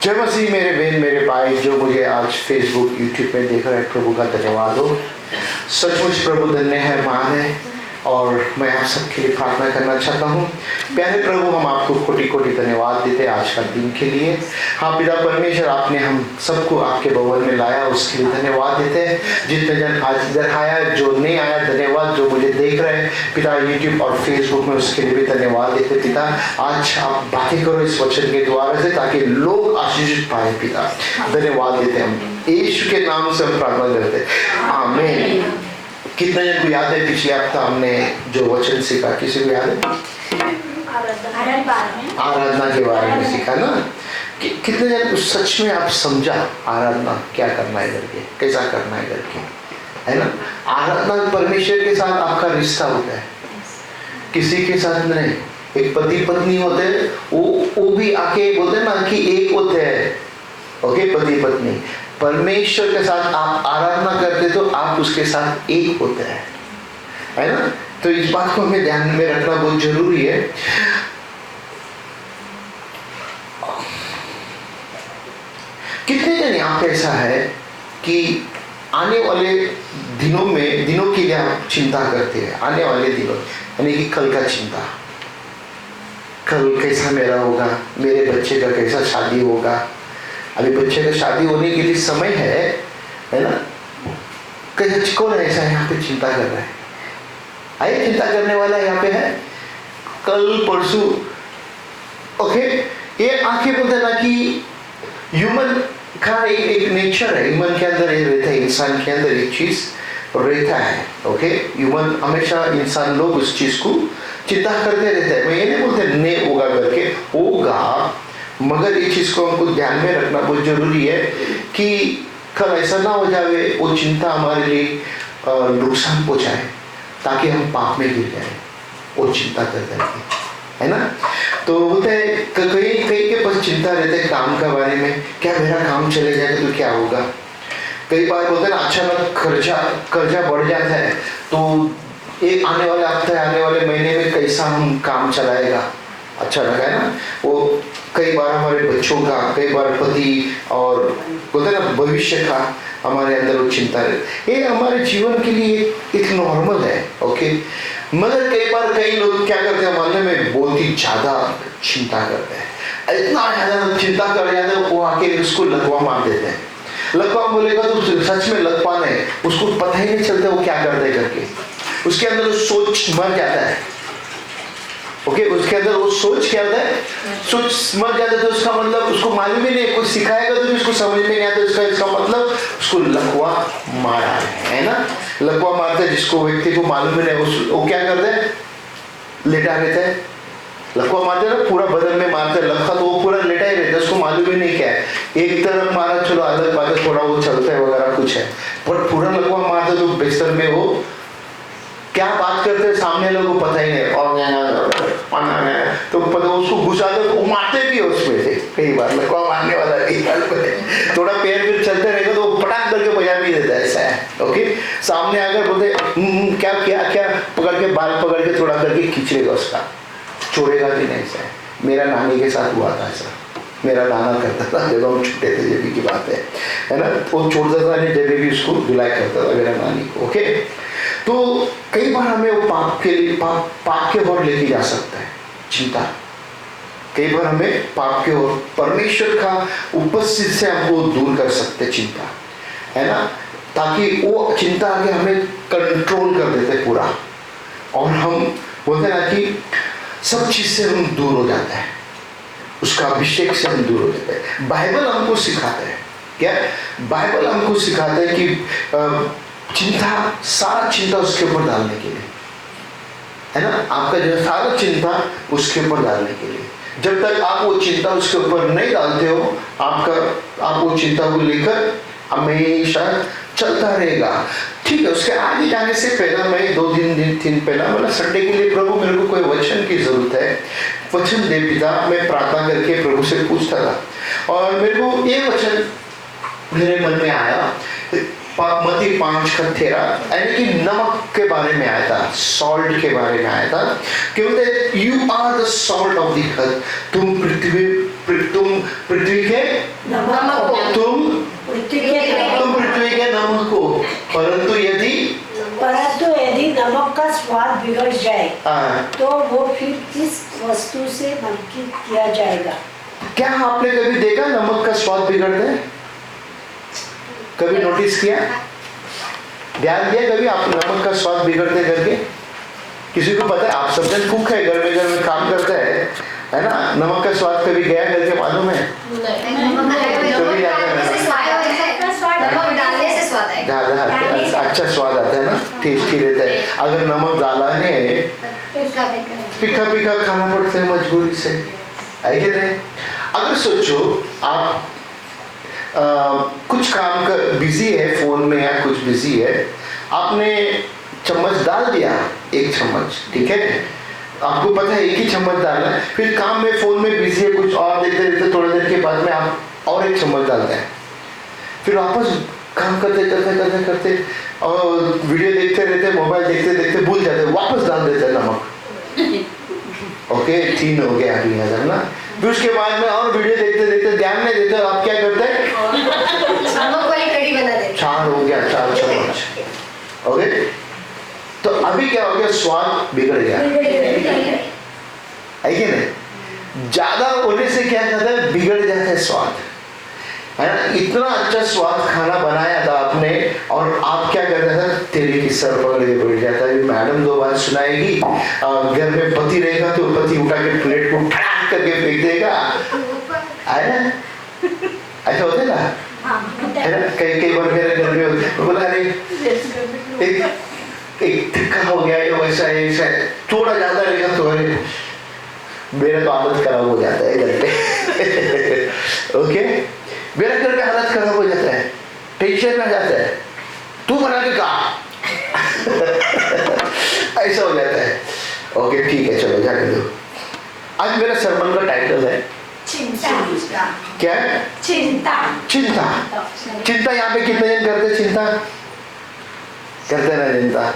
जय मसीह मेरे बहन मेरे भाई जो मुझे आज फेसबुक यूट्यूब पे देख रहे हैं, प्रभु का धन्यवाद हो। सचमुच प्रभु धन्य है, महान है और मैं आप सबके लिए प्रार्थना करना चाहता हूँ। प्यारे प्रभु, हम आपको कोटि कोटि धन्यवाद देते हैं आज का दिन के लिए। हाँ पिता परमेश्वर, आपने हम सबको आपके भवन में लाया, उसके लिए धन्यवाद देते हैं। जितने जन आज इधर आया, जो नहीं आया धन्यवाद, जो मुझे देख रहे हैं पिता यूट्यूब और फेसबुक में, उसके लिए भी धन्यवाद देते पिता। आज आप बातें करो इस वचन के द्वारा से, ताकि लोग आशीष पाए पिता। धन्यवाद देते हैं हम यीशु के नाम से हम प्रार्थना करते हैं, आमीन। कितने जन को याद है पिछले हफ्ता हमने जो वचन सीखा? किसी को याद है? आराधना के बारे में सीखा ना। कितने जन सच में आप समझा आराधना क्या करना है करके, कैसा करना है करके, है ना? आराधना परमेश्वर के साथ आपका रिश्ता होता है, किसी के साथ नहीं। एक पति पत्नी होते हैं, वो भी आके बोलते ना कि एक होते हैं, ओके, पति पत्नी। परमेश्वर के साथ आप आराधना करते तो आप उसके साथ एक होते हैं, है ना? तो इस बात को हमें ध्यान में रखना बहुत जरूरी है। कितने जन यहाँ पे ऐसा है कि आने वाले दिनों के लिए आप चिंता करते हैं? आने वाले दिनों यानी कि कल का चिंता, कल कैसा मेरा होगा, मेरे बच्चे का कैसा शादी होगा। अभी बच्चे का शादी होने के लिए समय है ना? कहीं कौन ऐसा यहाँ पे चिंता कर रहा है? आइए, चिंता करने वाला यहाँ पे है। कल परसों, ओके, ये आंखें बोलते ना कि ह्यूमन का एक नेचर है, ह्यूमन के अंदर ये रहता है, इंसान के अंदर एक चीज रहता है, ओके। ह्यूमन हमेशा, इंसान लोग उस चीज को चिंता करते रहते हैं। मैं ये नहीं बोलते नहीं होगा करके, होगा, मगर ये चीज को हमको ध्यान में रखना बहुत जरूरी है कि कल ऐसा ना हो जाए वो चिंता हमारे लिए नुकसान पहुंचाए, ताकि हम पाप में गिर जाए वो चिंता करते है ना। तो बोलते हैं कई के पास चिंता रहते है काम के बारे में, क्या मेरा काम चले जाएगा तो क्या होगा। कई बार बोलते हैं ना, अचानक कर्जा बढ़ जाता है, तो एक आने वाले हफ्ते, आने वाले महीने में कैसा हम काम चलाएगा, अच्छा लगा है ना। वो कई बार हमारे बच्चों का, कई बार पति और बोलते ना भविष्य का हमारे अंदर वो चिंता है। ये हमारे जीवन के लिए एक नॉर्मल है, ओके। मगर कई बार कई लोग क्या करते हैं, मानने में बहुत ही ज्यादा चिंता करते हैं, इतना ज्यादा चिंता कर जाते हैं, वो आके उसको लकवा मार देते हैं। लकवा बोलेगा तो सच में लकवा नहीं, उसको पता ही नहीं चलता वो क्या करते करके, उसके अंदर सोच मर जाता है, ओके। उसके अंदर वो सोच क्या होता है, सोच मर जाता है, तो उसका मतलब उसको मालूम ही नहीं, कुछ सिखाएगा तो भी उसको समझ में नहीं आता, इसका मतलब उसको लकवा मारा है ना। लकवा मारते हैं जिसको, व्यक्ति को मालूम ही नहीं, वो क्या करते हैं, लेटा रहता है। लकवा मारते हैं ना, पूरा बदन में मारते हैं लकवा, तो वो पूरा लेटा ही रहता है, उसको मालूम ही नहीं क्या है। एक तरफ मारा, चलो अलग बात है, थोड़ा वो चलता है वगैरह कुछ है, पर पूरा लकवा मारते तो बिस्तर में वो क्या बात करते हैं सामने लोगों को पता ही नहीं, तो पता उसको घुसाते, वो मारते भी है उसमें से। कई बार लकवा मारने वाला थोड़ा पैर फिर चलते रहेगा तो पटाख करके बजा भी देता है, ऐसा है, ओके। सामने आकर बोलते क्या क्या क्या, पकड़ के बाल पकड़ के थोड़ा करके खींचेगा, उसका छोड़ेगा कि नहीं। ऐसा है, मेरा नानी के साथ हुआ था ऐसा। मेरा नाना करता था जब हम छोटे थे, जब की बात है ना, वो छोड़ता था नहीं, जब भी उसको धुलाई करता था मेरा नानी को, ओके। तो कई बार हमें वो पाप के ओर लेके जा सकता है चिंता। कई बार हमें पाप के ओर, परमेश्वर का उपस्थित से हमको दूर कर सकते चिंता, है ना। ताकि वो चिंता आगे हमें कंट्रोल कर देते पूरा, और हम बोलते हैं ना कि सब चीज से हम दूर हो जाते हैं, उसका अभिषेक से हम दूर हो जाते हैं। बाइबल हमको सिखाता है क्या, बाइबल हमको सिखाता है कि चिंता, सारा चिंता उसके ऊपर डालने के लिए, है ना। आपका जो सारा चिंता उसके ऊपर डालने के लिए, जब तक आप वो चिंता उसके ऊपर नहीं डालते हो, आप वो चिंता को लेकर हमेशा चलता रहेगा, ठीक है। उसके आगे जाने से पहला मैं 2-3 दिन पहला मतलब संडे के लिए, प्रभु मेरे को कोई वचन की जरूरत है, वचन दे पिता। मैं प्रार्थना करके प्रभु से पूछता था, और मेरे को ये वचन मेरे मन में आया, मत्ती 5:13, यानी कि नमक के बारे में आया था, सॉल्ट के बारे में आया था, कि बोलते you are the salt of the earth, तुम पृथ्वी तुम पृथ्वी के नमक हो। तुम पृथ्वी के नमक हो, परंतु यदि नमक का स्वाद बिगड़ जाए हाँ, तो वो फिर किस वस्तु से नमकीन किया जाएगा? क्या आपने कभी देखा नमक का स्वाद बिगड़ता है? कभी नोटिस किया, ध्यान दिया कभी आप नमक का स्वाद बिगड़ते करके? किसी को पता है? आप सब जन कुक है, घर में काम करता है ना? नमक का स्वाद कभी गया करके मालूम है? कभी ज्यादा अच्छा स्वाद आता है ना, टेस्टी रहता है। अगर नमक डाला है फीका फीका खाना पड़ता है मजबूरी से, है कि नहीं? अगर सोचो आप कुछ काम कर बिजी है फोन में या कुछ बिजी है, आपने चम्मच डाल दिया, एक चम्मच, ठीक है, आपको पता है एक ही चम्मच डालना है, फिर काम में फोन में बिजी है, कुछ और देखते देखते थोड़ी देर के बाद में आप और एक चम्मच डालते हैं, फिर वापस काम करते करते करते करते और वीडियो देखते रहते, मोबाइल देखते देखते भूल जाते, वापस डाल देते हैं नमक। ओके, 3 हो गया अभी नजर ना। फिर उसके बाद में और वीडियो देखते देखते ध्यान नहीं देते, आप क्या करते हैं? नमक वाली कड़ी बना देते। 4 हो गया, 4 चम्मच। ओके, तो अभी क्या हो गया? स्वाद बिगड़ गया, है कि नहीं? ज्यादा होने से क्या कहता है? बिगड़ जाता है स्वाद, है ना? इतना अच्छा स्वाद खाना बनाया था आपने और आप क्या करते था? तेरे की सर पकड़ के बैठ जाता है। मैडम 2 बार सुनाएगी, घर में पति रहेगा तो पति उठा के प्लेट को ठड़ाक करके फेंक देगा, है ना? ऐसा होता है ना, है ना? कई बार मेरे घर में बोला अरे एक तिक्का हो गया है, वैसा ऐसा थोड़ा ज्यादा रहेगा तो अरे मेरा तो हालत खराब हो जाता है घर पे। ओके, मेरा घर का हालत खराब हो जाता है, टेंशन में जाता है, तू बना के कहा। ऐसा हो जाता है। ओके ठीक है, चलो जाने दो। आज मेरा सरमन का टाइटल है चिंता। क्या है? चिंता। चिंता। चिंता यहाँ पे कितने जन करते? चिंता करते ना? चिंता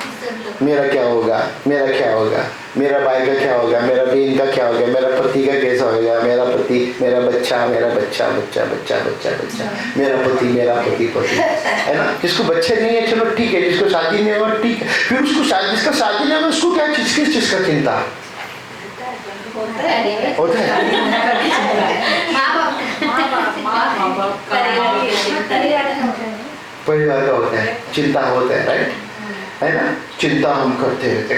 मेरा क्या होगा, मेरा क्या होगा, मेरा भाई का क्या होगा, मेरा बहन का क्या होगा, मेरा पति का कैसा होगा, मेरा पति, मेरा बच्चा, मेरा बच्चा बच्चा बच्चा बच्चा बच्चा, मेरा पति, मेरा पति पति, है ना? जिसको बच्चे नहीं है चलो ठीक है, जिसको शादी नहीं हुआ ठीक है, फिर उसको जिसका शादी नहीं हुआ उसको क्या किस चीज का चिंता होता है? परिवार का होता है, चिंता होता है, राइट, है ना? चिंता हम करते रहते।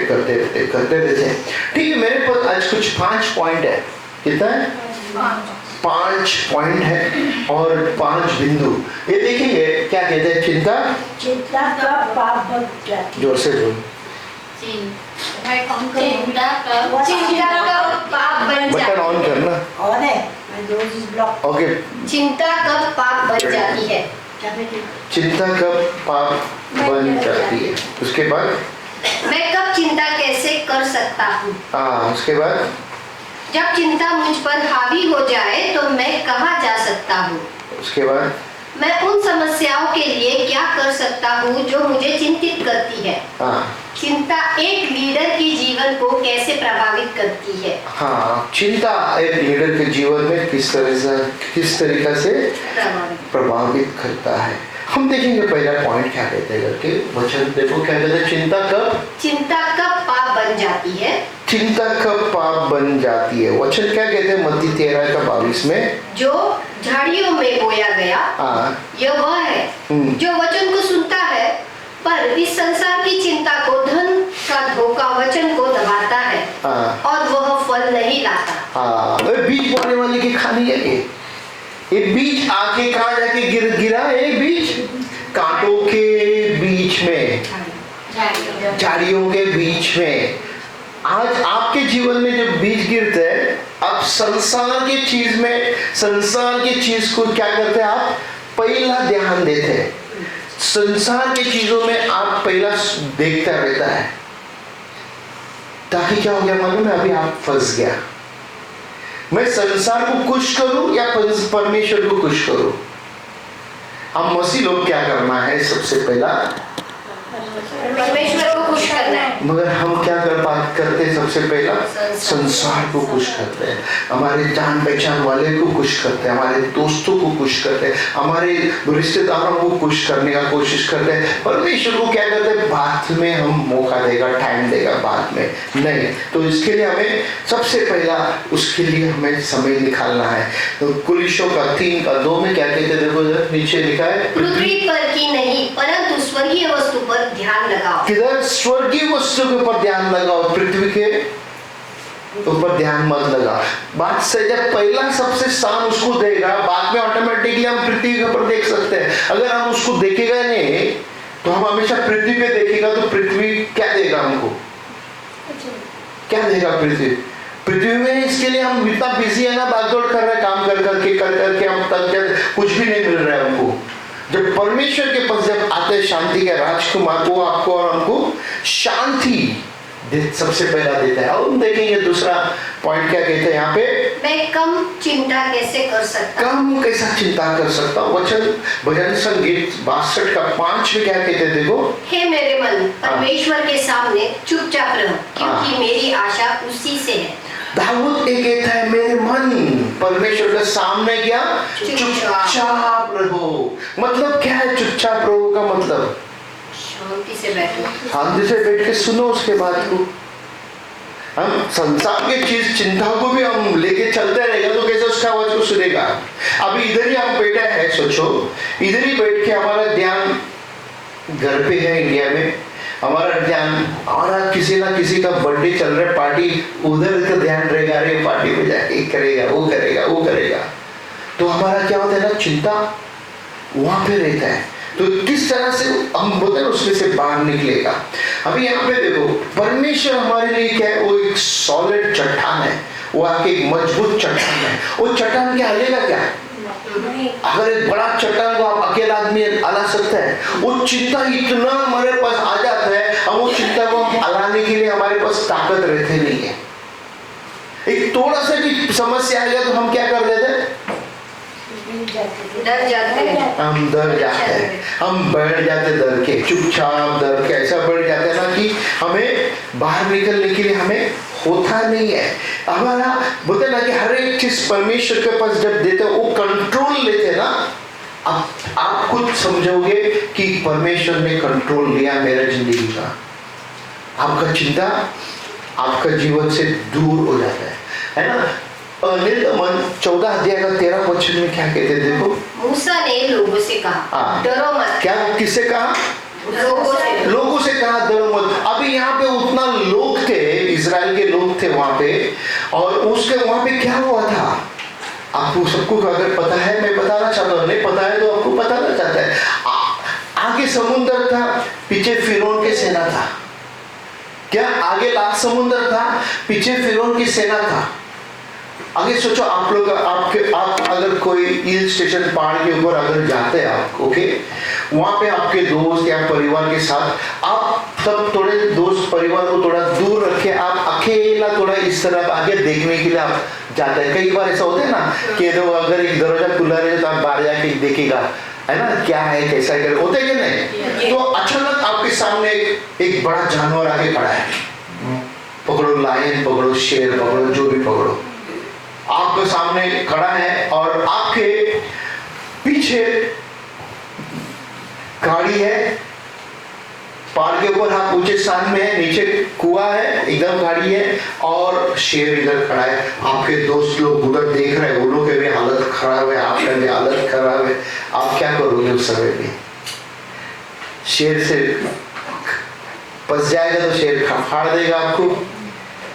ठीक है, मेरे पास आज कुछ 5 पॉइंट है। कितना है? 5 पॉइंट है और 5 बिंदु। ये देखेंगे क्या कहते हैं? चिंता का पाप बन जाती है। जोर से बोल। बटन ऑन करना। ऑन है। ओके। चिंता कब पाप बन जाती है? चिंता कब पाप बन जाती है? उसके बाद मैं कब चिंता कैसे कर सकता हूँ? उसके बाद जब चिंता मुझ पर हावी हो जाए तो मैं कहाँ जा सकता हूँ? उसके बाद मैं उन समस्याओं के लिए क्या कर सकता हूँ जो मुझे चिंतित करती है? चिंता एक लीडर की जीवन को कैसे प्रभावित करती है? हाँ, चिंता एक लीडर के जीवन में किस तरीका से प्रभावित करता है। हम देखेंगे पहला पॉइंट क्या कहते हैं करके। वचन देखो क्या कहते हैं? चिंता कब पाप बन जाती है? चिंता कब पाप बन जाती है? वचन क्या कहते हैं? मत्ती 13:22 में, जो झाड़ियों में बोया गया यह वह है जो वचन को सुनता है पर इस संसार की चिंता को, धन का धोखा वचन को दबाता है और वह फल नहीं लाता। बीज बोने वाले की कहानी है ये बीज आके कहाँ जाके गिरा? एक बीज कांटों के बीच में, झाड़ियों के बीच में। आज आपके जीवन में जब बीज गिरते हैं, आप संसार की चीज को क्या करते हैं? आप पहला ध्यान देते हैं। संसार की चीजों में आप पहला देखता रहता है, ताकि क्या हो गया मालूम है? अभी आप फंस गया। मैं संसार को खुश करूं या परमेश्वर को खुश करूं? हम मसीह लोग क्या करना है? सबसे पहला परमेश्वर को खुश करना है। मगर हम क्या बात करते हैं? सबसे पहला संसार को खुश करते हैं, हमारे जान पहचान वाले को खुश करते हैं, हमारे दोस्तों को खुश करते हैं, हमारे रिश्तेदारों को खुश करने का कोशिश करते हैं। परमेश्वर को क्या करते हैं? बाद में हम मौका देगा, टाइम देगा, बाद में नहीं। तो इसके लिए हमें सबसे पहला उसके लिए हमें समय निकालना है। तो कुलिशों का 3:2 में क्या कहते हैं? देखो नीचे लिखा है, पृथ्वी पर की नहीं परंतु स्वर्गीय वस्तु पर ध्यान लगाओ। किधर? स्वर्गीय वस्तु के ऊपर ध्यान लगाओ, पृथ्वी के ऊपर ध्यान मत लगा। बात से जब पहला सबसे स्थान उसको देगा, बाद में ऑटोमेटिकली हम पृथ्वी के ऊपर देख सकते हैं। अगर हम उसको देखेगा नहीं तो हम हमेशा पृथ्वी पे देखेगा, तो पृथ्वी क्या देगा हमको? क्या देगा पृथ्वी में? इसके लिए हम इतना बिजी है ना, भागदौड़ कर रहे हैं, काम कर करके हम तक कुछ भी नहीं मिल रहा है हमको। जब परमेश्वर के पास जब आते शांति के राजकुमार, वो आपको और हमको शांति सबसे पहला देता है। और हम देखेंगे दूसरा पॉइंट क्या कहते हैं यहाँ पे, मैं कम चिंता कैसे कर सकता, कम कैसा चिंता कर सकता हूँ। भजन संगीत 62 का 5 में क्या कहते हैं? देखो, हे मेरे मन परमेश्वर के सामने चुपचाप रहो, क्योंकि मेरी आशा उसी से है। दाऊद ये कहता है, मेरे मन परमेश्वर के सामने क्या? चुपचाप रहो। मतलब क्या है चुपचाप रहो का मतलब? शांति से बैठो, शांति से बैठ के सुनो उसके बात को। हम संसार के चीज चिंता को भी हम लेके चलते रहेगा तो कैसे उसका आवाज को सुनेगा? अभी इधर ही हम बैठे हैं, सोचो इधर ही बैठ के हमारा ध्यान घर पे है इंडिया में, हमारा ध्यान हमारा किसी ना किसी का बर्थडे चल रहा है, पार्टी, उधर का ध्यान रहेगा, अरे पार्टी में जाके करेगा, वो करेगा। तो हमारा क्या होता है ना, चिंता वहां पे रहता है। तो किस तरह से हम बोलते हैं उसमें से बाहर निकलेगा? अभी यहाँ पे देखो, परमेश्वर हमारे लिए क्या है? वो एक सॉलिड चट्टान है, वो आके एक मजबूत चट्टान है। वो चट्टान क्या हलेगा क्या? अगर एक बड़ा चट्टान को आप अकेला आदमी हला सकता है, वो चिंता इतना हमारे पास आ जाता है, हम वो चिंता को हलाने के लिए हमारे पास ताकत रहती नहीं है। एक थोड़ा सा भी समस्या आ गया तो हम क्या कर देते हैं? डर जाते हैं, हम डर जाते हैं, हम बैठ जाते डर के, चुपचाप डर के ऐसा बैठ जाते हैं ना कि हमें बाहर निकलने के लिए हमें होता नहीं है। हमारा बोलते ना कि हर एक चीज परमेश्वर के पास जब देते हैं, वो कंट्रोल लेते ना, आप खुद समझोगे कि परमेश्वर ने कंट्रोल लिया मेरा जिंदगी का। आपका चिंता आपका जीवन से दूर हो जाता है ना। निर्गमन 14 अध्याय का 13 वचन में क्या कहते हैं? देखो, मूसा ने लोगों से कहा, डरो मत। क्या किससे कहा? लोगों से कहा, डरो मत। अभी यहाँ पे उतना लोग थे, इजराइल के लोग थे वहां पे, और उसके वहां पे क्या हुआ था आपको सबको अगर पता है, मैं बताना चाहता हूँ, नहीं पता है तो आपको बताना चाहता है। आगे समुद्र था, पीछे फिरौन की सेना था। क्या आगे लाल समुद्र था, पीछे फिरौन की सेना था। आगे सोचो, आप लोग आप अगर कोई हिल स्टेशन पहाड़ के ऊपर अगर जाते हैं आप, ओके, वहां पे आपके दोस्त या परिवार के साथ आप सब थोड़े दोस्त परिवार को थोड़ा दूर रखे, आप अकेला थोड़ा इस तरफ आगे देखने के लिए आप जाते हैं। कई बार ऐसा होता है ना कि अगर एक दरवाजा खुला रहे तो आप बाहर जाके देखेगा, है ना, क्या है कैसा कर होता है कि नहीं। तो अचानक आपके सामने एक बड़ा जानवर आके खड़ा है, पकड़ो लायन, पकड़ो शेर, पकड़ो जो भी पकड़ो, आपके सामने खड़ा है और आपके पीछे गाड़ी है, पहाड़ के ऊपर आप ऊंचे स्थान में है, नीचे कुआं है, एकदम गाड़ी है और शेर इधर खड़ा है। आपके दोस्त लोग उधर देख रहे हैं, उन लोगों की भी हालत खराब है, आपका भी हालत खराब है। आप क्या करोगे उस समय में? शेर से फंस जाएगा तो शेर फाड़ देगा आपको।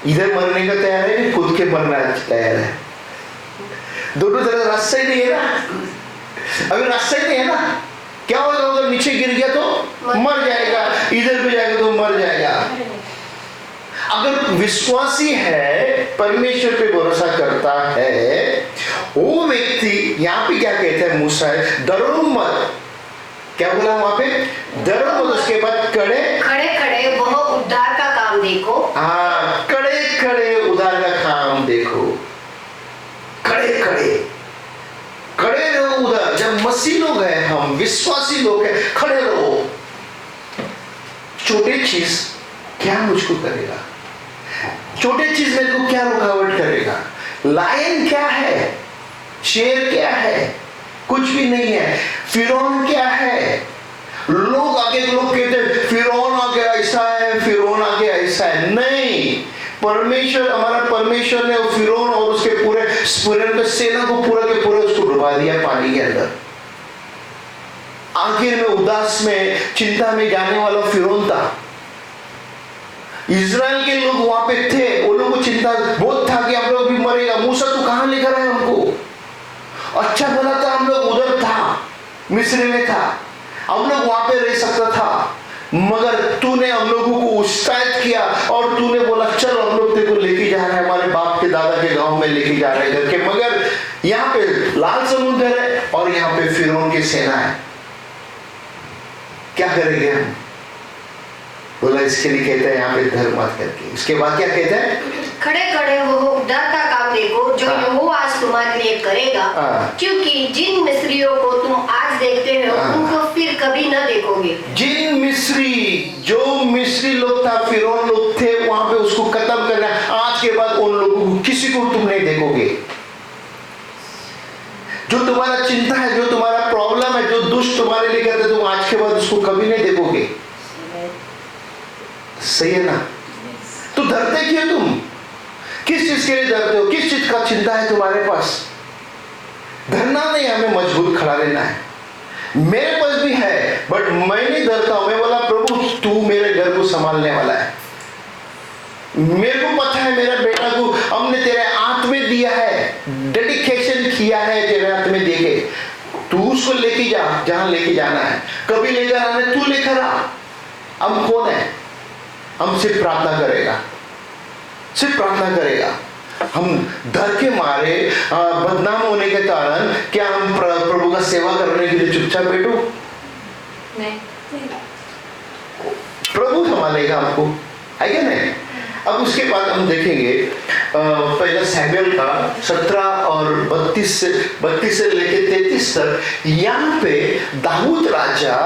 इधर मरने का तैयार है कि खुद के मरना तैयार है? दोनों तरह रास्ता ही नहीं है ना। अगर रास्ता ही नहीं है ना, क्या होगा? उधर नीचे गिर गया तो मर जाएगा, इधर भी जाएगा तो मर जाएगा। अगर विश्वासी है, परमेश्वर पे भरोसा करता है, वो व्यक्ति, यहाँ पे क्या कहते हैं मूसा है, डरो मत। क्या बोला वहां पे? डरो मत। उसके बाद खड़े खड़े वह उद्धार का काम देखो। हाँ, खड़े उद्धार का काम देखो। खड़े रहो उधर। जब मसीह लोग हैं, हम विश्वासी लोग हैं, खड़े रहो। छोटे चीज क्या मुझको करेगा, छोटे चीज मेरे को क्या रुकावट करेगा। लायन क्या है, शेर क्या है, कुछ भी नहीं है। फिरौन क्या है, लोग कहते हैं फिरौन आगे ऐसा है, फिरौन आगे ऐसा है। नहीं, परमेश्वर, हमारा परमेश्वर ने फिरौन और उसके पूरे सेना को पूरा के पूरा उसको डुबा दिया पानी के अंदर। आखिर में उदास में, चिंता में जाने वाला फिरौन था। इजराइल के लोग वहां पे थे, वो लोगों को चिंता बहुत था कि हम लोग भी मरेगा। मूसा तू कहां लेकर आए हमको? अच्छा भला था, हम लोग उधर था, मिस्र में था, हम लोग वहां पे रह सकता था, मगर तूने हम लोगों को उत्साहित किया और तूने बोला चल हम लोग तेरे को लेके जा रहे हैं, हमारे बाप के दादा के गांव में लेके जा रहे हैं करके। मगर यहाँ पे लाल समुद्र है और यहाँ पे फिरौन की सेना है। क्या करेंगे हम? बोला इसके लिए कहते हैं यहाँ पे धर्म मत करके। उसके बाद क्या कहते हैं? खड़े खड़े हो डर का काम देखो जो यहोवा आज तुम्हारे लिए करेगा, क्योंकि जिन मिस्रियों को तुम आज देखते हो उनको फिर कभी न देखोगे। जिन मिस्री, जो मिस्री लोग था, फिरौन लोग थे वहां पे, उसको खत्म करना। आज के बाद उन लोगों को किसी को तुम नहीं देखोगे। जो तुम्हारा चिंता है, जो तुम्हारा प्रॉब्लम है, जो दुष्ट तुम्हारे लिए करते, तुम आज के बाद उसको कभी नहीं देखोगे। सही है ना? तो डरते क्यों तुम? किस चीज के लिए डरते हो? किस चीज का चिंता है तुम्हारे पास? डरना नहीं, हमें मजबूत खड़ा रहना है। मेरे पास भी है, बट मैं नहीं डरता हूं। मैं बोला प्रभु तू मेरे घर को संभालने वाला है। मेरे को पता है मेरा बेटा को हमने तेरे हाथ में दिया है, डेडिकेशन किया है तेरे हाथ में देके। तू उसको लेके जा जहां लेके जाना है। कभी लेकर आने तू लेकर आ। हम कौन है? हम सिर्फ प्रार्थना करेगा, सिर्फ प्रार्थना करेगा। हम डर के मारे, बदनाम होने के कारण क्या हम प्रभु का सेवा करने के लिए चुपचाप बैठो? नहीं, प्रभु संभालेगा हमको, है क्या नहीं? अब उसके बाद हम देखेंगे पहला सैमुएल का 17 और 32 से लेके 33 तक। यहाँ पे दाऊद राजा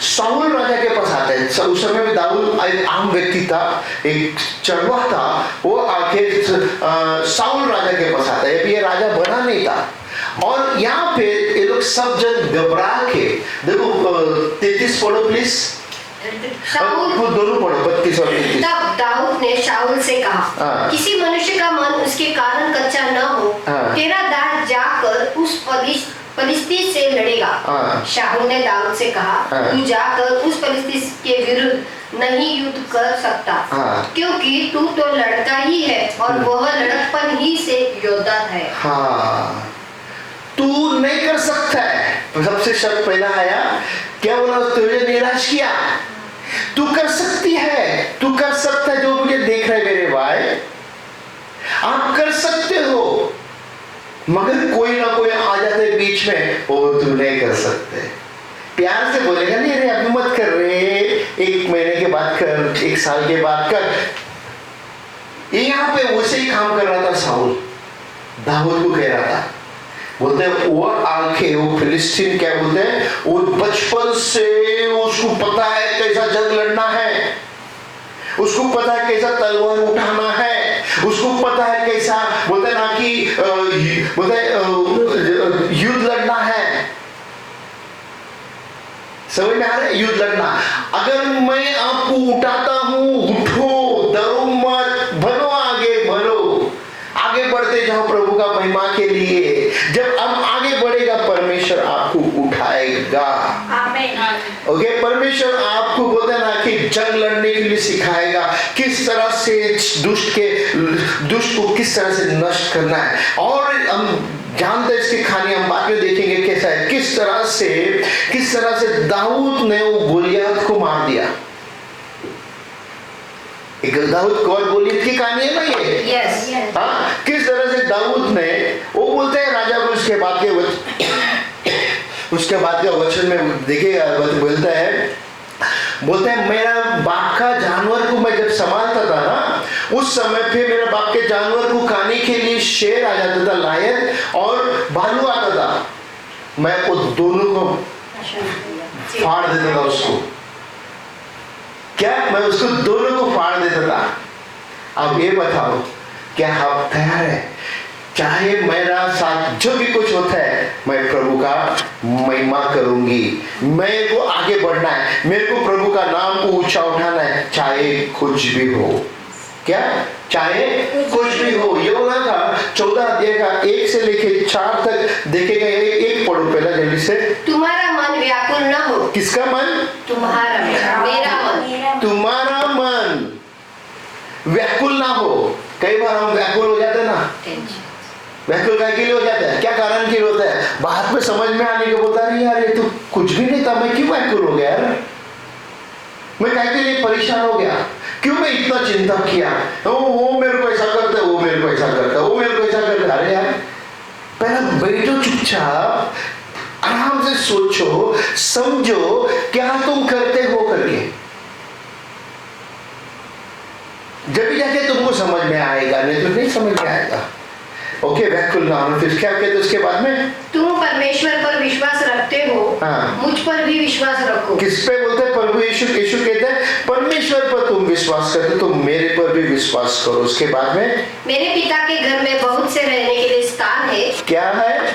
शाऊल राजा के पास आता है। उस समय में दाऊद एक आम व्यक्ति था, एक चरवाहा था। वो आके शाऊल राजा के पास आता है। अभी ये राजा बना नहीं था। और यहाँ पे ये लोग सब जन घबरा के, देखो 33 पढ़ो प्लीज। शाऊल वो दोनों पढ़ो 32 और 33। तब दाऊद ने शाऊल से कहा, किसी मनुष्य का मन उसके कारण कच्चा न हो, तेरा दास जाकर उस फलिस्ती से लड़ेगा। शाऊल ने दाऊद से कहा, तू जाकर उस फलिस्ती के विरुद्ध नहीं युद्ध कर सकता, क्योंकि तू तो लड़का ही है और वह लड़कपन ही से योद्धा है। हाँ, तू नहीं कर सकता है। सबसे शब्द पहला आया, क्या बोला? तुझे निराश किया। तू कर सकती है, तू कर सकता है। जो मुझे देख रहे मेरे भाई, आप कर सकते हो, मगर कोई ना कोई आ जाते है बीच में, वो तू नहीं कर सकते। प्यार से बोलेगा, नहीं रे अभी मत कर रे, 1 महीने के बाद कर, 1 साल के बाद कर। यहाँ पे वैसे ही काम कर रहा था शाऊल, दाऊद को कह रहा था। बोलते हैं वो आंखें, वो फिलिस्तीन क्या बोलते हैं, वो बचपन से उसको पता है कैसा जंग लड़ना है, उसको पता है कैसा तलवार उठाना है, उसको पता है कैसा बोलते ना कि बोलते युद्ध लड़ना है। समझ में आ रहा है? युद्ध लड़ना। अगर मैं आपको उठाता हूं, उठो, डरो मत, बढ़ो आगे, बढ़ो, आगे बढ़ते जाओ प्रभु का महिमा के लिए। जब हम आगे बढ़ेगा, परमेश्वर आपको उठाएगा। ओके, परमेश्वर आपको बोलते ना कि जंग लड़ने के लिए सिखाएगा, किस तरह से दुष्ट को किस तरह से नष्ट करना है। और हम जानते हैं इसकी कहानी हम बाद में देखेंगे कैसा है, किस तरह से दाऊद ने वो गोलियत को मार दिया। एक दाऊद को और गोलियत की कहानी है ना ये। yes. हाँ, किस तरह से दाऊद ने, वो बोलते हैं राजा को उसके बाद के वचन में देखिएगा, बोलते हैं मेरा बाप का जानवर को मैं जब संभालता था ना, उस समय पे मेरे बाप के जानवर को खाने के लिए शेर आ जाता था, लायन और भालू आता था। मैं वो दोनों को फाड़ देता था उसको। क्या मैं उसको दोनों को फाड़ देता था। अब ये बताओ, क्या आप तैयार है? चाहे मेरा साथ जो भी कुछ होता है, मैं प्रभु का महिमा करूंगी। मेरे को आगे बढ़ना है, मेरे को प्रभु का नाम को ऊंचा उठाना है, चाहे कुछ भी हो। क्या? चाहे कुछ भी हो। यूहन्ना का 14 अध्याय का 1 से लेके 4 तक देखेगा। एक पढ़ो पहला जल्दी से। तुम्हारा मन व्याकुल न हो। किसका मन? तुम्हारा, मेरा मन। तुम्हारा मन व्याकुल ना हो। कई बार हम व्याकुल हो जाते हैं ना। व्याकुल काय के लिए हो जाता है? क्या कारण के लिए होता है? बाद में समझ में आने के बोलता है यार ये तो कुछ भी नहीं था, मैं क्यों व्याकुल हो गया यार, मैं काय के लिए परेशान हो गया, क्यों मैं इतना चिंता किया, वो मेरे को ऐसा करता है, वो मेरे को ऐसा करता है, वो मेरे को ऐसा करता है। अरे यार पहला बैठो चुपचाप, आराम से सोचो, समझो क्या तुम करते हो करके, जब जाके तुमको समझ में आएगा, नहीं तो नहीं समझ में आएगा। ओके, व्याकुल ना हो। फिर क्या कहते उसके बाद में? तुम परमेश्वर पर विश्वास रखते हो, हाँ। मुझ पर भी विश्वास रखो। किस पे बोलते हैं? प्रभु यीशु कहते हैं परमेश्वर पर तुम विश्वास करते हो तो मेरे पर भी विश्वास करो। उसके बाद में मेरे पिता के घर में बहुत से रहने के लिए स्थान है। क्या है?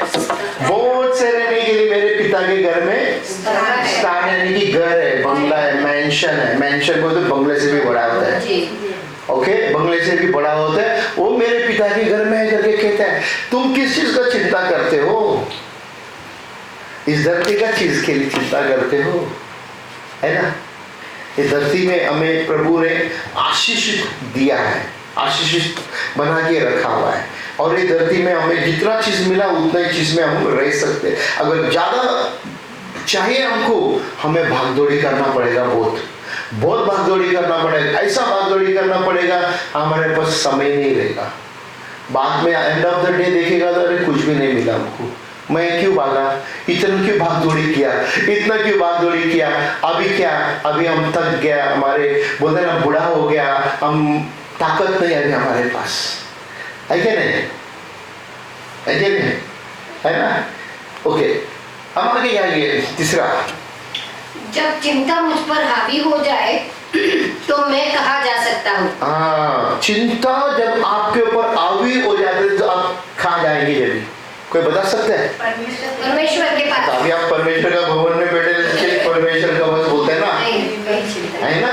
बहुत से रहने के लिए मेरे पिता के घर में स्थान, यानी कि घर है, बंगला है, मैंशन है। मैंशन को तो बंगले से भी बड़ा होता है। ओके, बंगले से भी बड़ा होता है। वो मेरे पिता के घर में है करके कहता है। तुम किस चीज का चिंता करते हो? इस धरती का चीज के लिए चिंता करते हो, है ना? इस धरती में हमें प्रभु ने आशीषित दिया है, आशीषित बना के रखा हुआ है, और ये धरती में हमें जितना चीज मिला उतना ही चीज में हम रह सकते हैं। अगर ज्यादा चाहिए हमको, हमें भागदौड़ी करना पड़ेगा, बहुत भागदौड़ी करना पड़ेगा, ऐसा भागदौड़ी करना पड़ेगा हमारे पास समय नहीं रहेगा। बाद में एंड ऑफ द डे देखेगा तो अरे कुछ भी नहीं मिला हमको, मैं क्यों भागा, इतना क्यों भागदौड़ी किया, इतना क्यों भागदौड़ी किया। अभी क्या, अभी हम थक गया, हमारे बोलते ना बूढ़ा हो गया, हम ताकत नहीं अभी हमारे पास, है क्या नहीं, है क्या नहीं, है ना? ओके, हम आगे जाएंगे। तीसरा, जब चिंता मुझ पर हावी हो जाए तो मैं कहाँ जा सकता हूँ? हाँ, चिंता जब आपके ऊपर हावी हो जाते तो आप कहाँ जाएंगे? जब कोई बता सकता है? परमेश्वर के पास। अभी आप परमेश्वर का भवन में बैठे इसके परमेश्वर का बस बोलते हैं ना, है ना?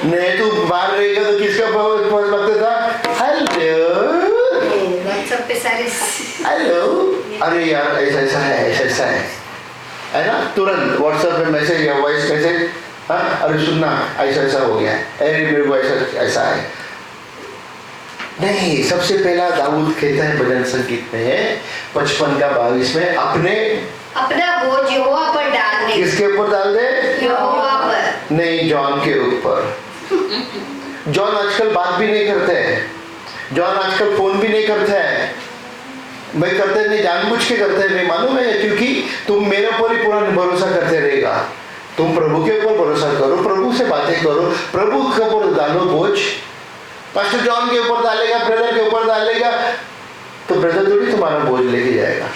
नहीं तो बाहर रहेगा तो किसका बस लगता था? हेलो, व्हाट्सएप पे सारे हेलो, अरे यार ऐसा ऐसा है, ऐसा ऐसा है ना? तुरंत व्हाट्सएप पे मैसेज या वॉइस मैसेज, हाँ अरे सुनना ऐसा ऐसा हो गया है, अरे मेरे को ऐसा ऐसा है। नहीं, सबसे पहला दाऊद कहता है भजन संगीत में 55 का 22 में, अपना बोझ यहोवा पर डाल दे। किसके ऊपर डाल दे? यहोवा पर। नहीं, जॉन के ऊपर। जॉन आजकल बात भी नहीं करते हैं, जॉन आजकल फोन भी नहीं करते हैं। मैं करते नहीं, जानबूझ के करते नहीं, मालूम है? क्योंकि तुम मेरे ऊपर ही पूरा भरोसा करते रहेगा। तुम प्रभु के ऊपर भरोसा करो, प्रभु से बातें करो, प्रभु के ऊपर डालो बोझ। पास्टर जॉन के ऊपर डालेगा, ब्रदर के ऊपर डालेगा, तो ब्रदर थोड़ी तुम्हारा बोझ लेके जाएगा।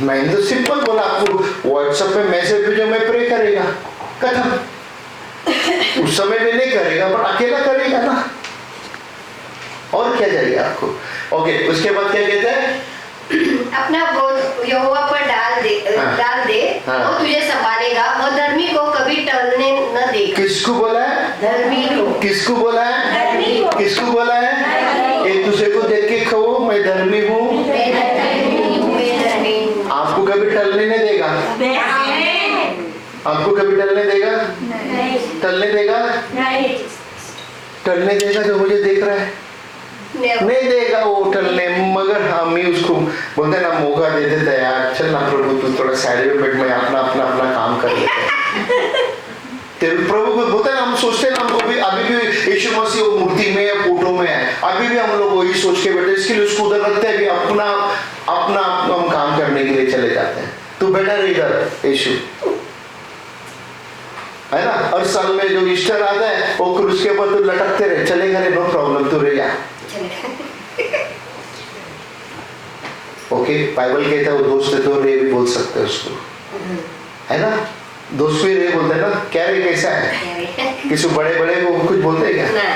मैंने तो सिंपल बोला आपको, व्हाट्सएप पे मैसेज भेजो, मैं प्रे करेगा, खत्म। उस समय में नहीं करेगा पर अकेला करेगा ना, और क्या चाहिए आपको? ओके, उसके बाद क्या कहते हैं? अपना बोझ यहोवा पर डाल दे, हाँ। वो तुझे संभालेगा और धर्मी को कभी टलने न देगा। किसको बोला है? धर्मी को। किसको बोला है? धर्मी को। किसको बोला है? एक दूसरे को देख के कहो मैं धर्मी हूँ, आपको कभी टलने नहीं देगा, आपको कभी टलने देगा? टलने देगा? टलने देगा जो मुझे देख रहा है? नहीं देगा वो टलने, मगर हम ही उसको बोलते ना, मौका दे देते हैं यार, चल ना प्रभु तू थोड़ा साइड में बैठ, मैं अपना अपना अपना काम कर लेते हैं। तेरे प्रभु को बोलते ना, हम सोचते हैं ना, हमको भी अभी भी यीशु मसीह वो मूर्ति में या फोटो में है, अभी भी हम लोग वही सोच के बैठे, इसके लिए उसको उधर रखते हैं, भी अपना अपना हम काम करने के लिए चले जाते हैं। तू बैठा रहे इधर यीशु, है ना? हर साल में जो ईस्टर आता है वो क्रूस के ऊपर तू लटकते रहे, चलेगा रे, नो प्रॉब्लम, तू रह जा। ओके, बाइबल कहता है वो दोस्त है तो रे भी बोल सकते हैं उसको, है ना? दोस्त भी रे बोलते हैं ना, क्या रे कैसा है, किसी बड़े बड़े को कुछ बोलते हैं क्या? ना।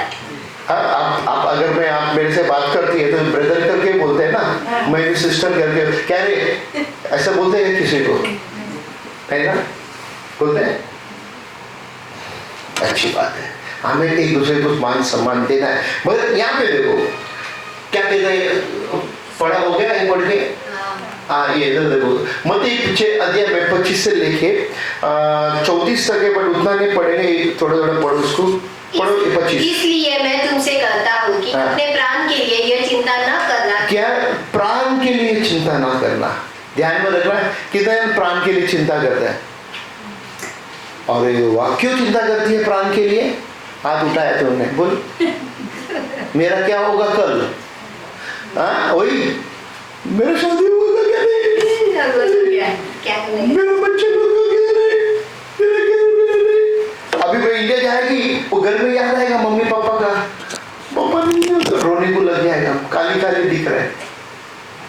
हाँ, आप अगर मैं आप मेरे से बात करती है तो ब्रदर करके बोलते हैं ना, मैं भी सिस्टर करके, क्या रे ऐसा बोलते हैं किसी को, है ना, बोलते हैं। अच्छी बात है, हमें एक दूसरे को मान सम्मान देना है। मगर यहाँ पे देखो क्या कहते हैं, पढ़ा हो गया है पढ़ के, हाँ ये इधर देखो मत्ती अध्याय में 25 से लेके 34 तक है, बट उतना नहीं पढ़ेंगे, थोड़ा थोड़ा पढ़ो उसको, पढ़ो 25। इसलिए मैं तुमसे कहता हूँ कि हाँ। अपने प्राण के लिए यह चिंता न करना। क्या प्राण के लिए चिंता ना करना, ध्यान में रखना, कितने प्राण के लिए चिंता करते हैं, और वाह क्यों चिंता करती है प्राण के लिए? हाथ उठाया तुमने, बोल मेरा क्या होगा कल, हाँ वही मेरा शादी होगा क्या नहीं, क्या करेंगे? मेरा बच्चे लोग अभी मैं इंडिया जाएगी, वो घर में याद आएगा मम्मी पापा का, पापा नहीं है, तो रोने को लग जाएगा, काली काली दिख रहा है,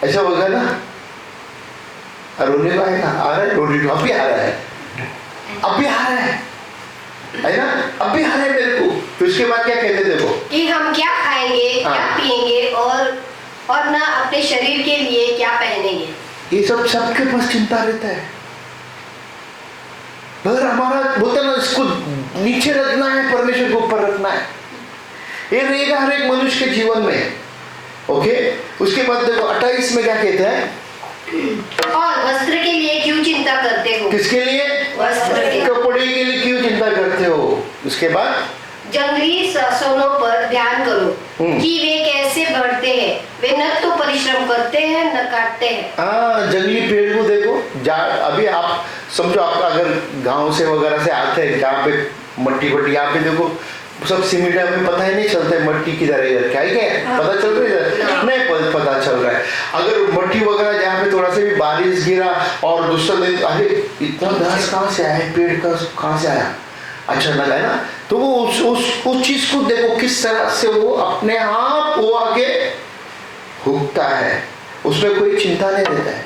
ऐसा होगा ना, रोने को आएगा, आ रहा है रोने को, अभी आ रहा है, अभी आ रहा है ना, अभी आ रहा है मेरे को। तो उसके बाद क्या कहते देखो कि हम क्या खाएंगे, क्या हाँ। पिएंगे और ना अपने शरीर के लिए क्या पहनेंगे। ये सब सबके पास चिंता रहता है, मगर हमारा बोलते ना इसको नीचे रखना है, परमेश्वर को ऊपर रखना है, ये रहेगा हर एक मनुष्य के जीवन में। ओके, उसके बाद देखो 28 में क्या कहता है, और वस्त्र के लिए क्यों चिंता करते हो? किसके लिए? वस्त्र के लिए। कपड़े के लिए क्यों चिंता करते हो? उसके बाद जंगली सोनों पर ध्यान करो कि वे कैसे बढ़ते हैं, वे न तो परिश्रम करते हैं न काटते हैं। हाँ, जंगली पेड़ को देखो, अभी आप समझो, आप अगर गांव से वगैरह से आते हैं जहाँ पे मट्टी वट्टी, यहाँ पे देखो सब सीमेंट, हमें पता ही नहीं चलता है मट्टी किधर है इधर, क्या है क्या पता चल रही है? नहीं पता चल रहा है। अगर मट्टी वगैरह जहाँ पे थोड़ा सा भी बारिश गिरा और दूसरा दिन, अरे इतना घास कहाँ से आया, पेड़ का कहाँ से आया, अच्छा लगा है ना, तो वो उस चीज को देखो किस तरह से वो अपने आप वो आगे हुकता है, उसमें कोई चिंता नहीं रहता है,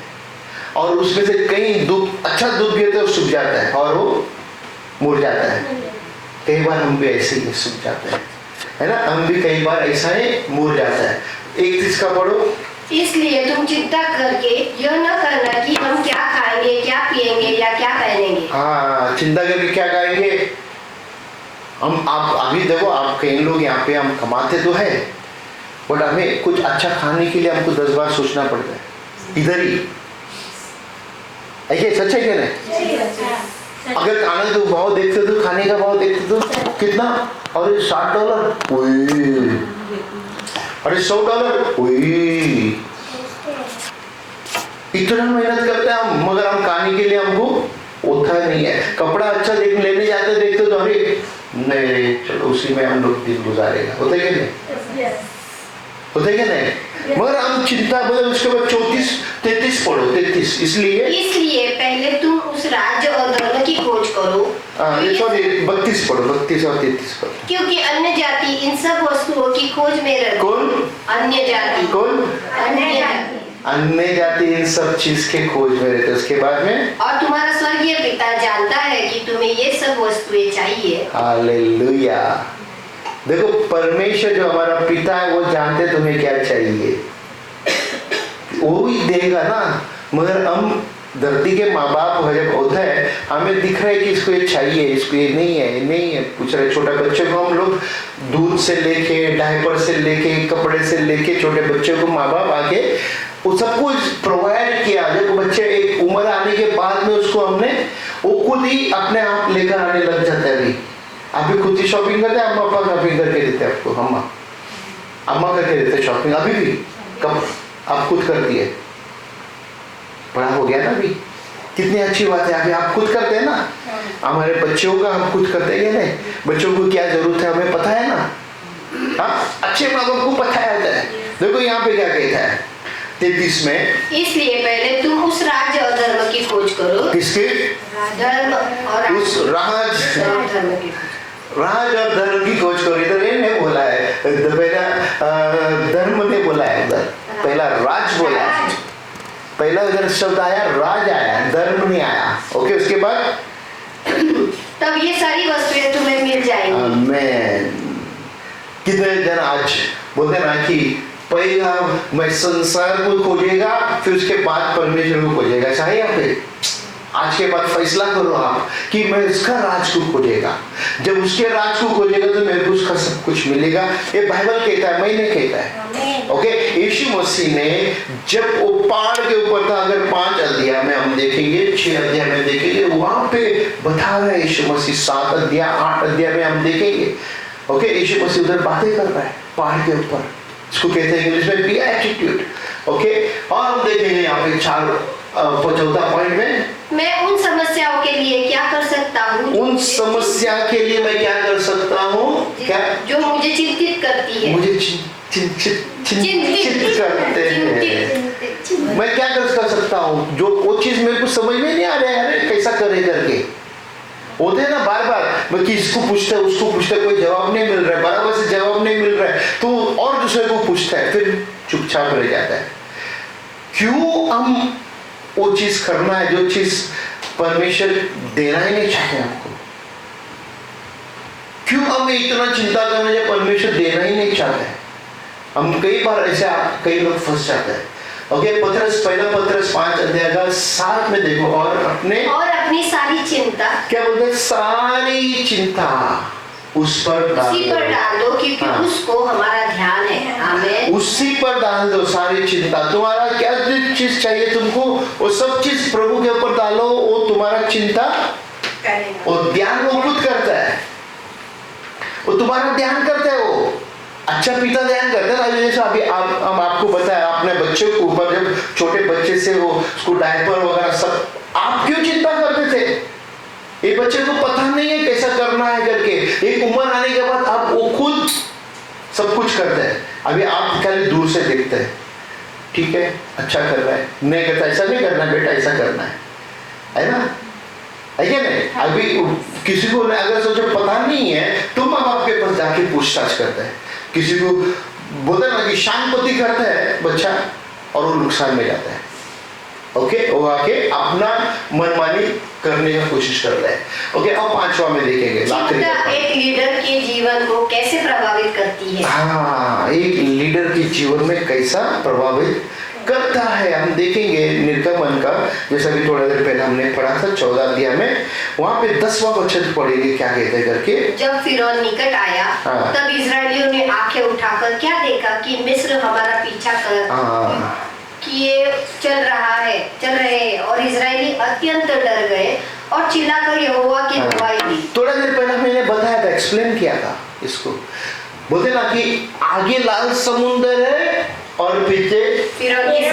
और उसमें से कई दूध, अच्छा दूध गिरता है, सूख जाता है और वो मुड़ जाता है। कई बार हम भी ऐसे ही सूख जाते हैं, है ना, हम भी कई बार ऐसा ही मुड़ जाता है। एक चीज का पढ़ो, इसलिए तुम चिंता करके यह न करना कि हम क्या खाएंगे, क्या पिएंगे या क्या पहनेंगे। हाँ, चिंता करके क्या खाएंगे हम, आप अभी देखो, आप कई लोग यहाँ पे हम कमाते तो है, बट हमें कुछ अच्छा खाने के लिए हमको 10 बार सोचना पड़ता है, इधर ही ऐसे, सच है क्या नहीं? अगर खाने तो भाव देखते तो, खाने का भाव देखते तो कितना, अरे $60, अरे $100, इतना मेहनत करते हैं हम, मगर हम खाने के लिए हमको होता नहीं है। कपड़ा अच्छा लेने जाते देखते तो अरे नहीं चलो उसी में हम लोग दिन गुजारेगा, होता है क्या नहीं? होता है क्या नहीं? मगर हम चिंता बोले, उसके बाद 34-33 पढ़ो, 33। इसलिए पहले तुम उस राज्य और धर्म की खोज करो। सॉरी 32 पढ़ो, 32 और 33 पढ़ो। क्योंकि अन्य जाति इन सब वस्तुओं की खोज में रहती। कौन? अन्य जाति। कौन? अन्य जाति। अन्य जाति इन सब चीज के खोज में रहते। उसके बाद में, और तुम्हारा स्वर्गीय पिता जानता है कि तुम्हें ये सब वस्तुएं चाहिए। हालेलुया। देखो, परमेश्वर जो हमारा पिता है वो जानते तुम्हें क्या चाहिए, वो ही देगा ना। मगर हम धरती के माँ बाप जब होता है, हमें दिख रहा है कि इसको ये चाहिए, इसको ये नहीं है, ये नहीं है, पूछ रहे। छोटे बच्चे को हम लोग दूध से लेके, डायपर से लेके, कपड़े से लेके, छोटे बच्चे को माँ बाप आके वो सब कुछ प्रोवाइड किया। जब बच्चे एक उम्र आने के बाद में उसको हमने वो खुद ही अपने आप लेकर आने लग जाता है। अभी आप भी खुद ही शॉपिंग करते हैं, अम्मा पापा शॉपिंग करके देते हैं आपको, अम्मा करके देते शॉपिंग। अभी भी कब आप खुद करती है, बड़ा हो गया ना अभी, कितनी अच्छी बात है। अभी आप खुद करते हैं ना, हमारे बच्चों का हम खुद करते हैं नहीं, बच्चों को क्या जरूरत है हमें पता है ना। हाँ, अच्छे माँ बाप को पता है। देखो यहाँ पे क्या कहता है 33 में, इसलिए पहले तुम उस राज्य और धर्म की खोज करो। किसके? धर्म और उस धर्म की राज और धर्म की खोज करो। इधर ये नहीं बोला है, पहला धर्म ने बोला है, उधर पहला राज बोला है। पहला उधर शब्द आया, राज आया, धर्म नहीं आया। ओके, उसके बाद तब ये सारी वस्तुएं तुम्हें मिल जाएंगी। आमेन। कितने जन आज बोलते ना कि पहला मैं संसार को खोजेगा, फिर उसके बाद परमेश्वर को खोजेगा। ऐसा है यहाँ पे? आज के बाद फैसला करो आप कि मैं उसका राज को खोजेगा। जब उसके राज को खोजेगा तो मेरे को उसका सब कुछ मिलेगा। ये बाइबल कहता है, मैं नहीं कहता है। ओके, यीशु मसीह ने जब वो पहाड़ के ऊपर था, अगर 5 अध्याय में हम देखेंगे, 6 अध्याय में देखेंगे, वहां पे बता रहा है यीशु मसीह। 7 अध्याय 8 अध्याय में हम देखेंगे। ओके, यीशु मसीह उधर बातें कर रहा है पहाड़ के ऊपर, इसको कहते हैं इंग्लिश में बीएटिट्यूड। ओके, और हम देखेंगे यहाँ पे 4 पॉइंट में, मैं उन समस्याओं के लिए क्या कर सकता हूँ? उन समस्या के लिए मैं क्या कर सकता हूँ? क्या? जो मुझे चिंतित करती है, मुझे चिंतित करते हैं। मैं क्या कर सकता हूँ? जो वो चीज मेरे को समझ में नहीं आ रहा है, अरे कैसा करे करके होते हैं ना बार बार। मैं किसको पूछता है, उसको पूछता है, कोई जवाब नहीं मिल रहा है, बराबर से जवाब नहीं मिल रहा है, तो और दूसरे को पूछता है, फिर चुपचाप रह जाता है। क्यों हम वो चीज करना है जो चीज परमेश्वर देना ही नहीं चाहते हमको? क्यों हमें इतना चिंता करना जो परमेश्वर देना ही नहीं चाहते? हम कई बार ऐसे कई लोग फंस जाते हैं। ओके, पहला पत्रस 5 अध्याय का 7 में देखो, और अपनी सारी चिंता, क्या बोलते हैं? सारी चिंता उस पर डाल दो, क्योंकि उसको हमारा ध्यान है। आमीन। उसी पर डाल दो सारी चिंता। तुम्हारा क्या चीज चाहिए तुमको, वो सब चीज प्रभु के ऊपर डालो, वो तुम्हारा चिंता और ध्यान वो खुद करता है। वो तुम्हारा ध्यान करता है। वो अच्छा पिता ध्यान करता है ना। जैसे अभी हम आपको बताया, अपने बच्चे के ऊपर, जब छोटे बच्चे से वो उसको डायपर वगैरह सब, आप क्यों चिंता करते थे? ये बच्चे को पता नहीं है कैसा करना है करके। एक उम्र आने के बाद आप वो खुद सब कुछ करते हैं। अभी आप खाली दूर से देखते हैं, ठीक है अच्छा कर रहा है, नहीं करता, ऐसा नहीं करना बेटा, ऐसा करना है ना, है क्या नहीं? अभी किसी को अगर सोचो पता नहीं है तो माँ बाप के पास जाके पूछताछ करता है। किसी को बोलते ना कि शांति करता है बच्चा और वो नुकसान में जाता है। ओके, वो आके अपना मनमानी करने की कोशिश करता है। ओके, अब 5वां में देखेंगे चिंता एक लीडर के जीवन को कैसे प्रभावित करती है। हाँ, एक लीडर के जीवन में कैसा प्रभावित करता है हम देखेंगे निर्गमन का, जैसा कि थोड़ा देर पहले हमने पढ़ा था 14 अध्याय में। वहां पे 10वां वचन पढ़ेंगे क्या कहते हैं करके। जब फिरौन निकट आया, तब इजरायलियों ने आंखें उठाकर क्या देखा कि मिस्र हमारा पीछा कर किए चल रहे हैं, और इजरायली अत्यंत डर गए और चिल्लाकर यहोवा की दुहाई दी। थोड़ा देर पहले मैंने बताया था, एक्सप्लेन किया था इसको। बोलते ना कि आगे लाल समुंदर है और पीछे फिरौन की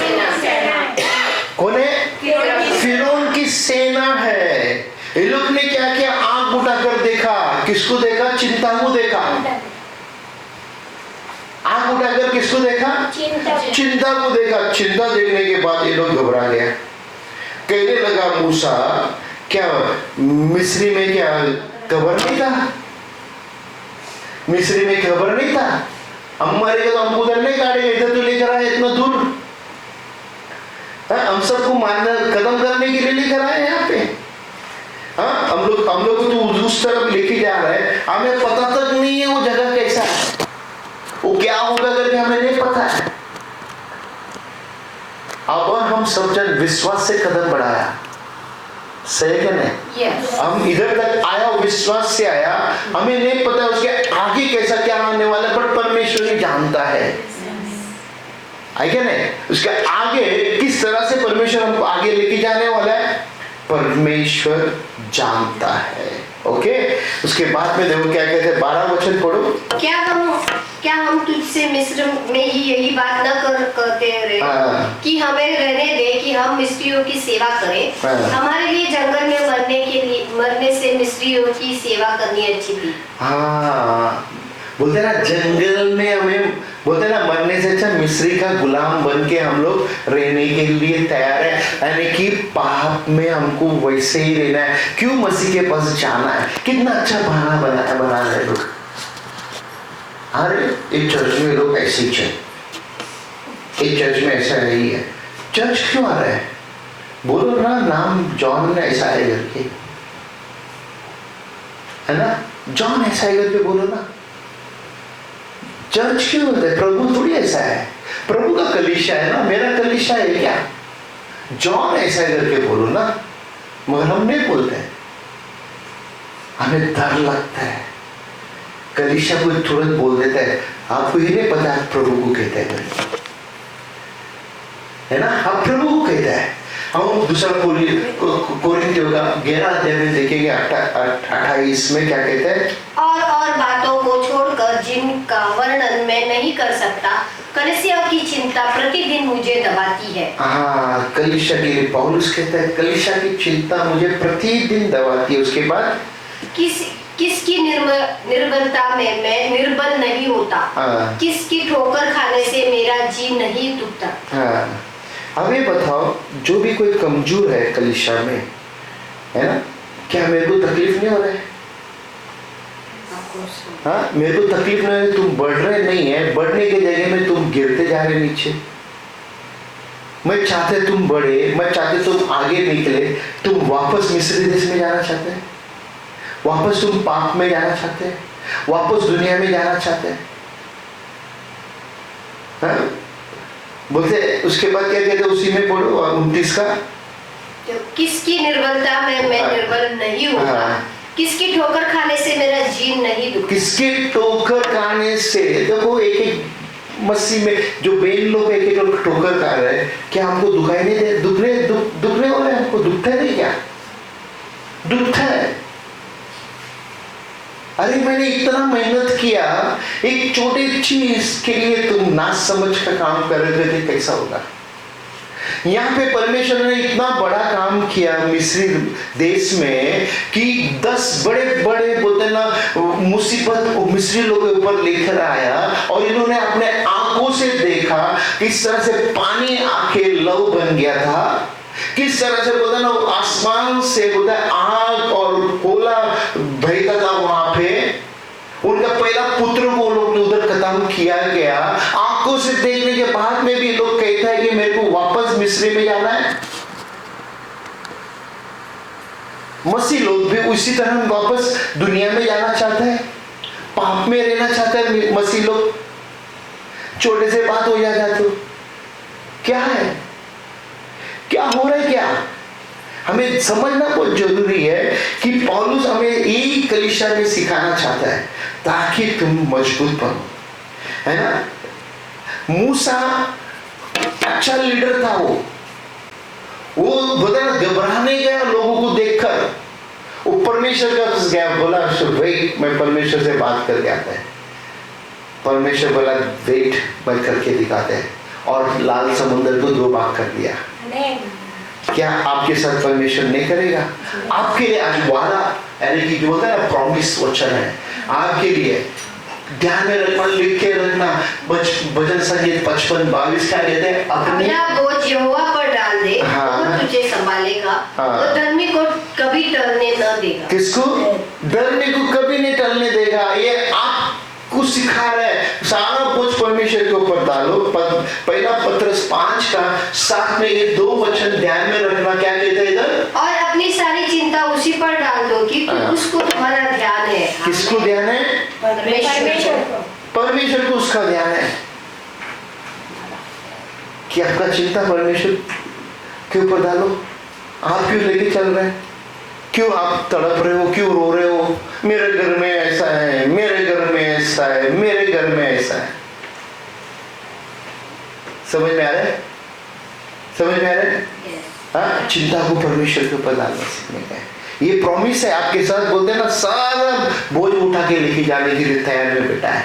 सेना। कौन है? फिरौन की सेना है। ये लोग ने क्या किया? आंख उठाकर देखा। किसको देखा? चिंता को देखा। आंख उठाकर किसको देखा? चिंता को देखा। चिंता देखने के बाद ये लोग घबरा गया। कहने लगा मूसा, क्या मिस्री में क्या खबर नहीं था? मिस्री में खबर नहीं था? हम मरेगा तो हम उधर नहीं काटेंगे, इधर तो लेकर आए इतना दूर। हम सबको मारना खत्म करने के लिए लेकर आए यहाँ पे। हम लोग को तो उस तरफ लेके जा रहे हैं, हमें पता तक नहीं है वो जगह कैसा है, वो क्या होगा करके हमें नहीं पता है। अब हम सब जन विश्वास से कदम बढ़ाया, सही है नहीं? Yes. हम इधर तक आया, विश्वास से आया, हमें नहीं पता उसके आगे कैसा क्या आने वाला, पर परमेश्वर ही जानता है, है क्या नहीं? उसके आगे किस तरह से परमेश्वर हमको आगे लेके जाने वाला है, परमेश्वर जानता है। ओके, उसके बाद में देखो क्या कहते हैं, 12 वचन पढ़ो। क्या हम तुझसे मिस्र में ही यही बात न करते रहे कि हमें रहने दे कि हम मिस्रियों की सेवा करें। हमारे लिए जंगल में मरने से मिस्रियों की सेवा करनी अच्छी थी। हाँ, बोलते ना जंगल में हमें, बोलते ना मरने से अच्छा मिस्री का गुलाम बन के हम लोग रहने के लिए तैयार है, यानी कि पाप में हमको वैसे ही रहना है। क्यों मसीह के पास जाना है? कितना अच्छा बहाना बना रहे लोग। अरे एक चर्च में लोग ऐसे ही चल, एक चर्च में ऐसा नहीं है, चर्च क्यों आ रहा है? बोलो ना, नाम जॉन ने ऐसा है करके, है ना? जॉन ऐसा है करके बोलो ना। चर्च क्यों होता है? प्रभु थोड़ी ऐसा है, प्रभु का कलीसिया है ना, मेरा कलीसिया है क्या? जॉन ऐसा है करके बोलो ना, मगर हम नहीं बोलते हैं, हमें डर लगता है। कलीसिया को तुरंत बोल देता है, आपको ये नहीं पता आप प्रभु को कहते हैं, है ना? आप प्रभु को कहते हैं। हम दूसरा कोरिन्थियों का 11 अध्याय में देखेंगे 28 में क्या कहते हैं? और बातों को छोड़कर जिनका वर्णन मैं नहीं कर सकता, कलीसिया की चिंता प्रतिदिन मुझे दबाती है। हाँ, कलीसिया के लिए पौलुस कहता है, कलीसिया की चिंता मुझे प्रतिदिन दबाती है। उसके बाद किसकी निर्बलता में मैं निर्बल नहीं होता, किसकी ठोकर खाने से मेरा जी नहीं दुखता। हाँ, अब ये बताओ, जो भी कोई कमजोर है कलीसिया में, है ना, क्या मेरे को तकलीफ नहीं हो रहा है? हाँ, मेरे को तकलीफ नहीं है। तुम बढ़ रहे नहीं है, बढ़ने के जगह में तुम गिरते जा रहे नीचे। मैं चाहते तुम बढ़े, मैं चाहते तुम आगे निकले, तुम वापस मिस्री देश में जाना चाहते हैं, वापस तुम पाप में जाना चाहते हैं, वापस दुनिया में जाना चाहते हैं। हाँ? बोलते उसके बाद क्या कहते, उसी में पढ़ो 29 का, किसकी निर्बलता में मैं निर्बल नहीं होता, किसकी ठोकर खाने से मेरा जी नहीं दुखता। किसकी ठोकर खाने से, देखो एक एक मसीह में जो बेन लोग एक एक ठोकर खा रहे हैं, क्या हमको दुखाई नहीं दे? दुखने हो रहे हैं, हमको दुखता है नहीं क्या? दुखता है। अरे मैंने इतना मेहनत किया, एक छोटी चीज के लिए तुम ना समझ का काम कर रहे थे, कैसा होगा? यहाँ पे परमेश्वर ने इतना बड़ा काम किया मिस्री देश में कि 10 बड़े बड़े बोलते ना मुसीबत मिस्री लोगों के ऊपर लेकर आया, और इन्होंने अपने आंखों से देखा किस तरह से पानी आके लव बन गया था, किस तरह से बोलते ना आसमान से बोलते आग और गोला बहता था वहां पे। उनका पहला पुत्र को लोग ने उधर खत्म किया गया। आंखों से देखने के बाद में भी लोग कहते हैं कि मेरे को वापस मिस्री में जाना है। मसीह लोग भी उसी तरह वापस दुनिया में जाना चाहते हैं, पाप में रहना चाहते हैं। मसीह लोग छोटे से बात हो जाता तो क्या है, क्या हो रहा है? क्या हमें समझना बहुत जरूरी है कि पौलुस हमें यही कलीसिया में सिखाना चाहता है ताकि तुम मजबूत बनो, है ना? मूसा अच्छा लीडर था, वो बोला घबराने गया लोगों को देखकर, वो परमेश्वर का पास गया, बोला वेट, मैं परमेश्वर से बात करके आता है। परमेश्वर बोला वेट, मैं करके दिखाते हैं, और लाल समुद्र को 2 भाग कर दिया। क्या आपके साथ परमेश्वर नहीं करेगा? आपके लिए आज वादा, यानी कि जो होता है ना प्रॉमिस वचन है आपके लिए। ध्यान में रखना, लिख के रखना। भजन संगीत 55-22 क्या कहते हैं? अपना बोझ यहोवा पर डाल दे, वो तुझे संभालेगा, वो धर्मी को कभी टलने न देगा। किसको? धर्मी को कभी नहीं टलने देगा। ये आपको सिखा रहा है, सारा बोझ परमेश्वर के ऊपर डालो। पहला पत्रस 5:7 में ये 2 वचन ध्यान में रखना। क्या कहते हैं इधर? और अपनी सारी चिंता उसी पर डाल दो कि उसको तुम्हारा ध्यान है। किसको ध्यान है? परमेश्वर को उसका ध्यान है कि आपका चिंता परमेश्वर के ऊपर डालो। आप क्यों लेके चल रहे हैं? क्यों आप तड़प रहे हो? क्यों रो रहे हो? मेरे घर में ऐसा है, मेरे घर में ऐसा है, मेरे घर में ऐसा है। समझ में आ रहा है? समझ में आ रहा है? हाँ, चिंता को परमेश्वर के ऊपर डालना सीखने का है। ये प्रॉमिस है आपके साथ, बोलते हैं ना, सारा बोझ उठा के लेके जाने के लिए तैयार में बैठा है।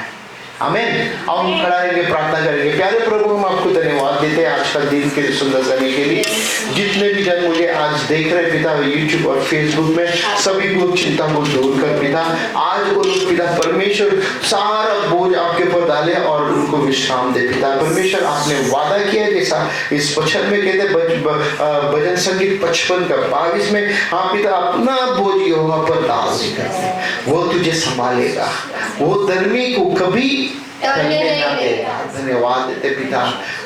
आमीन। हम खड़ा रहेंगे, प्रार्थना करेंगे। प्यारे प्रभु, हम आपको धन्यवाद देते हैं आज का दिन के सुंदर समय के लिए। जितने भी जन मुझे आज देख रहे पिता, यूट्यूब और फेसबुक में, सभी को चिंता को दूर कर पिता। आज वो लोग पिता परमेश्वर सारा बोझ आपके ऊपर डाले और उनको विश्राम दे पिता। परमेश्वर, आपने वादा किया जैसा इस वचन में कहते भजन संगीत 55:22 में, हाँ पिता, अपना बोझ यहोवा पर डाल देगा, वो तुझे संभालेगा। वो धर्मी को कभी टलने ना देगा। धन्यवाद देते पिता,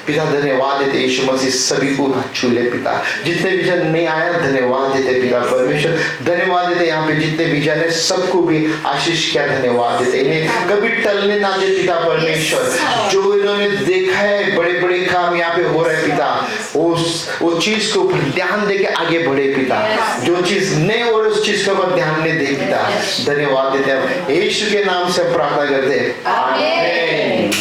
पिता धन्यवाद देते यीशु मसीह, सभी को छू ले पिता। जितने भी जन नहीं आया धन्यवाद देते पिता परमेश्वर, धन्यवाद देते यहाँ पे जितने भी जन है सबको भी आशीष किया, धन्यवाद देते। इन्हें कभी टलने ना दे पिता परमेश्वर। जो इन्होंने देखा है बड़े बड़े काम यहाँ पे हो रहे पिता, वो चीज के ऊपर ध्यान दे के आगे बढ़े पिता। जो चीज नहीं हो रही उस चीज के ऊपर ध्यान नहीं दे पिता। धन्यवाद देते हैं यीशु के नाम से प्रार्थना करते हैं, आमीन।